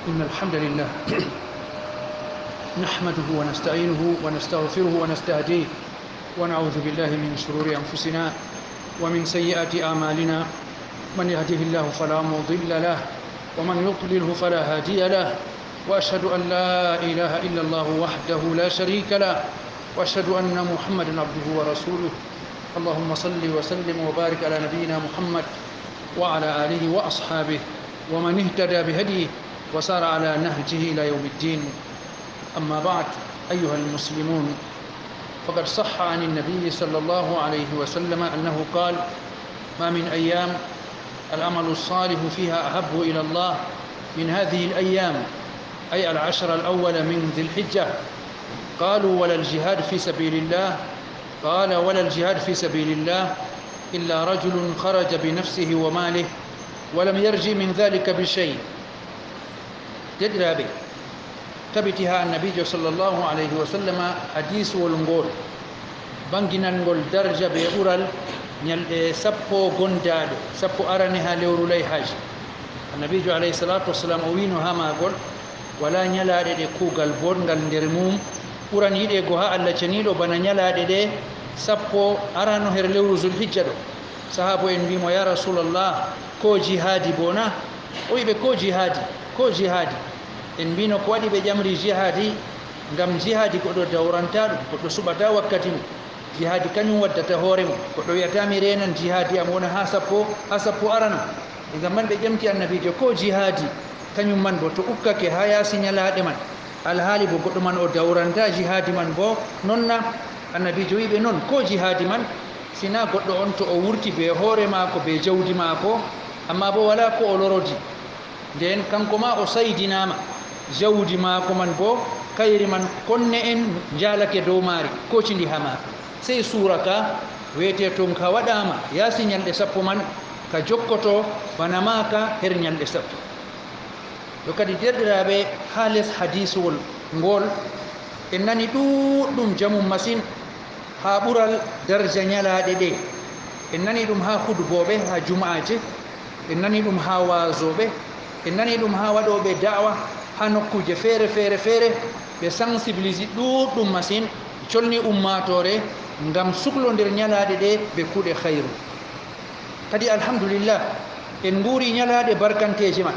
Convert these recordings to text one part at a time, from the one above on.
إن الحمد لله نحمده ونستعينه ونستغفره ونستهديه ونعوذ بالله من شرور أنفسنا ومن سيئات أعمالنا. من يهده الله فلا مضل له ومن يضلله فلا هادي له، وأشهد أن لا إله إلا الله وحده لا شريك له، وأشهد أن محمدا عبده ورسوله. اللهم صل وسلم وبارك على نبينا محمد وعلى آله وأصحابه ومن اهتدى بهديه وسار على نهجه إلى يوم الدين. أما بعد، أيها المسلمون، فقد صح عن النبي صلى الله عليه وسلم أنه قال: ما من أيام العمل الصالح فيها أحب إلى الله من هذه الأيام، أي العشر الأول من ذي الحجة. قالوا: ولا الجهاد في سبيل الله؟ قال: ولا الجهاد في سبيل الله إلا رجل خرج بنفسه وماله ولم يرجع من ذلك بشيء. جدرابي تبتها النبي صلى الله عليه وسلم حديث والنقول بانجنا نقول درجة بأورال سبو غنداد سبو أرانها لورو لي حاج. النبي عليه الصلاة والسلام وينو هما قول: ولا نيلا دي كوغال بونغال ندرموم أوران يدي غوها الله چنيدو بنا نيلا دي سبو أرانو هر لورو ذو الحجة. صحابو انبيمو: يا رسول الله كو جهادي بونا؟ ويبه كو jihadi en mbino ko waɗi ɓe ƴamri jihadi ngam jihadi ko ɗo dawranta ɗum, ko ɗo suɓata wakkati mum. jihadi kañum waddata hoore mum. ko ɗo wiyatami renan jihadi am wona ha sappo arano. e ngam man ɓe ƴamti annabijo ko jihadi kañum man bo to ukkake ha yaasi ñalaɗe man, alhaali bo goɗɗo man o dawranta jihadi man bo nonna. annabijo wiɓe noon ko jihadi man sina goɗɗo on to o wurti be hoore maako be jawdi maako, amma bo wala ko o lorodi, nden kanko ma o saydinama jawdi maako man bo kayri man konne en jaalake dow maari kocindi ha maaka. sey suura ka wiyete ton ka waɗama yaasi ñalɗe sappo man ka jokkoto bana maaka her ñalɗe sappo. yo kadi derɗiraɓe ha les hadisuwol ngol en nani ɗuɗɗum jamum masine ha ɓural darja ñalaɗe ɗe. en nani ɗum ha hudboɓe ha juma'aje, en nani ɗum ha wazoɓe, en nani ɗum ha waɗoɓe da'wa ha nokkuje feere ɓe sensibilise ɗuɗɗum masine colni ummatore ngam suklodir ñalaɗe ɗe ɓe kuuɗe hayru. kadi alhamdulillah en guuri ñalaɗe barkanteje man,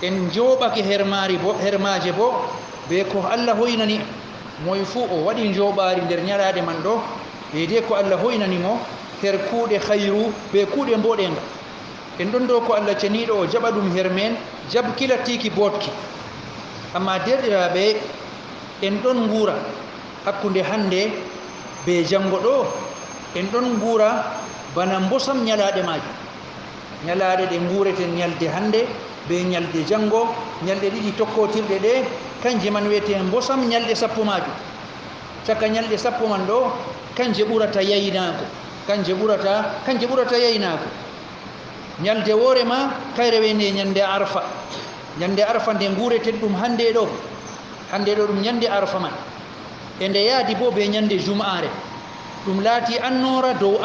en joɓake hermaje bo be ko Allah hoynani. moye fuu o waɗi joɓari nder ñalaɗe man ɗo deydei ko Allah hoynani mo her kuuɗe hayru be kuuɗe mboɗenga. en ɗon ɗo ko Allah ceniɗo o jaɓa ɗum her men jabkilatiki botki. amma derɗiraɓe en ɗon guura hakkude hande be janngo ɗo, en ɗon guura bana mbosam ñalaɗe majum. ñalaɗe ɗe guureten ñalde hande be ñalde janngo, ñalɗe ɗiɗi tokkotirɗe ɗe kanje man wiyete mbosam ñalɗe sappo majum. caka ñalɗe sappo man ɗo kanje ɓurata yaynago, kanje ɓurata yaynago. ñalde woore ma kayre wende ñande arfa. ñande arfa nde guureten ɗum hande ɗo ɗum ñande arfa man, e nde yaadi bo be ñande jum'are. ɗum laati annora dow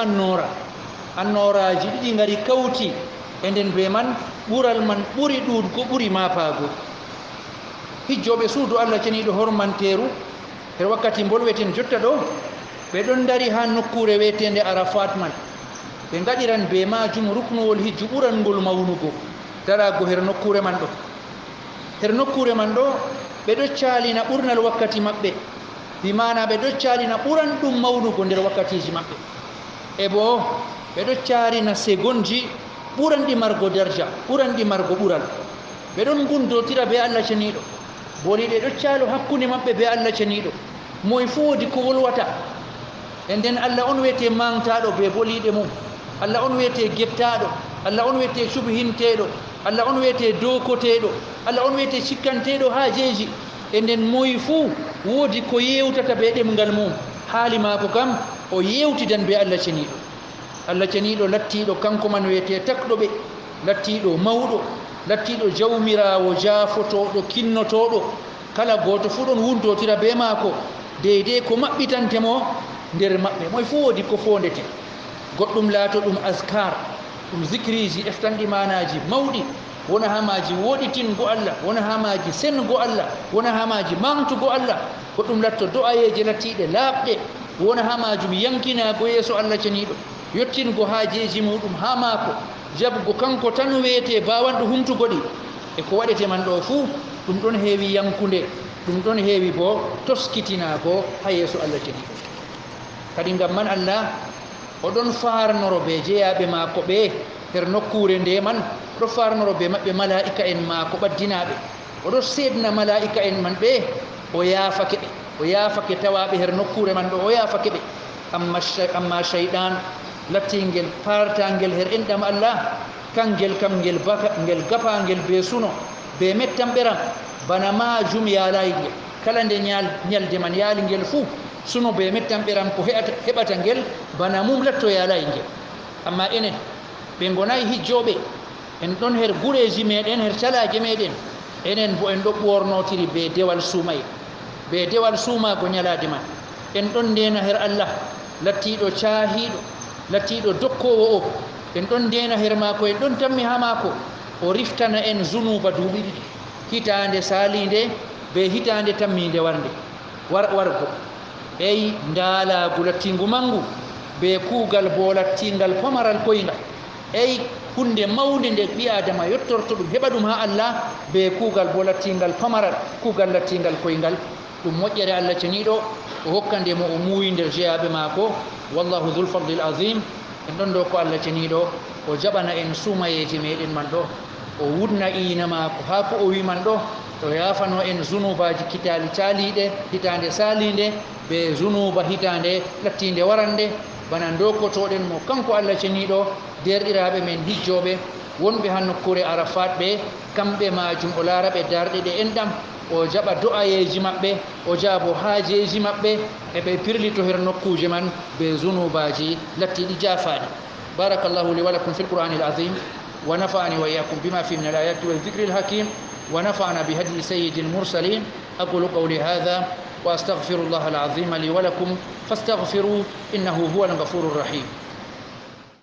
annoraji ɗiɗi ngari kawti, e nden be man ɓural man ɓuri ɗuɗgo ɓuri mapago. hijjoɓe suudu Allah ceniɗo hormanteru her wakkati bolweten jotta ɗo, ɓe ɗon dari ha nokkure wetende arafat man. ɓe gaɗiran be majum ruknowol hijju ɓurangol mawnugo darago her nokkure man ɗo. ɓe ɗo calina ɓurnal wakkati maɓɓe, bimana ɓe ɗo calina ɓuran ɗum mawnugo nder wakkatiji maɓɓe. e bo ɓe ɗo calina segonji ɓuranɗi margo darja, ɓuranɗi margo ɓural. ɓe ɗon gundotira be Allah ceniɗo, boliɗe ɗo calo hakkunde maɓɓe be Allah ceniɗo. moye fuu wodi ko wolwata, e nden Allah on wiyete mangtaɗo be boliɗe mum. Allah on wiyete gettaɗo, Allah on wiyete subhinteɗo, Allah on wiyete dokoteɗo, Allah on wiyete cikkanteɗo haajeji. e nden moye fuu woodi ko yewtata be ɗemgal mum. haali maako kam o yewtidan be Allah ceniɗo. Allah ceniɗo lattiɗo kanko man wiyete takɗoɓe, lattiɗo mawɗo, lattiɗo jawmirawo jaafotoɗo kinnotoɗo. kala goto fuu ɗon wuntotira be maako deydei ko maɓɓitantemo nder maɓɓe. moye fuu woodi ko fondete. goɗɗum laato ɗum askar, ɗum zikriji eftanɗi manaji mawɗi wona hamaji woɗitingo Allah wona hamaji sengo Allah wona hamaji mantugo Allah ko ɗum latto do'ayeje lattiɗe laaɓɗe wona hamajum yankinago yeeso Allah ceniɗo yottingo haajeji muɗum ha maako jabugo kanko tan wiyete bawanɗo humtugo ɗi e ko waɗete man ɗo fuu ɗum ɗon heewi yankude ɗum ɗon heewi bo toskitinago ha yeeso Allah ceniɗo kadi ngam man Allah oɗon farnoro be jeeyaɓe maako ɓe her nokkure nde man oɗo farnoro be maɓɓe malaika en maako ɓaddinaɓe oɗo seedna malaika en man ɓe o yaafake ɓe o yaafake tawaɓe her nokkure man ɗo o yaafake ɓe amma cheyɗan lattingel partangel her enɗam Allah kangel kam ngel gapangel be suno be mettan ɓeram bana majum yaalayi ngel kala nde ñalde man yaali ngel fuu suno be mettan ɓeram ko heɓata ngel bana mum latto yaalayi ngel amma enen ɓe gonayi hijjoɓe en ɗon her gureji meɗen her calaje meɗen enen bo en ɗo ɓornotiri be dewal suumay be dewal suumago ñalade man en ɗon ndena her Allah lattiɗo caahiɗo lattiɗo dokkowo o en ɗon ndena her maako en ɗon tammi ha maako o riftana en zunuba duuɓi ɗiɗi hitande salinde be hitande tamminde warde wargo ɓey ndaalagu lattingu mangu be kuugal bo lattingal pamaral koyngal ey hunde mawde nde ɓi adama yettorto ɗum heɓa ɗum ha Allah be kuugal bo lattingal pamaral kuugal lattingal koyngal ɗum moƴƴere Allah ceniɗo o hokkande mo o muuyi nder jeyaɓe maako wallahu dhul fadlil azim en ɗon ɗo ko Allah ceniɗo o jaɓana en suumayeji meɗen man ɗo o wudna ina maako ha ko o wi man ɗo o yafano en zunubaji kitali caliɗe hitande salinde be zunuba hitande lattinde warande bana dokotoɗen mo kanko Allah ceniɗo derɗiraɓe men hijjoɓe wonɓe ha nokkure arafat ɓe kamɓe majum o laara ɓe darɗe ɗe enɗam o jaɓa do'ayeji maɓɓe o jaabo haajeji maɓɓe eɓe pirlito her nokkuje man be zunubaji lattiɗi jafaɗi barakallahu li wa lakum fil qur'anil azim wa nafa'ani wa iyyakum bima fihi min al-ayati wal dhikril hakim wa nafa'ana bi hadi sayyidil mursalin aqulu qawli hadha wa astaghfirullaha al-azim li wa lakum fastaghfiruhu innahu huwal ghafurur rahim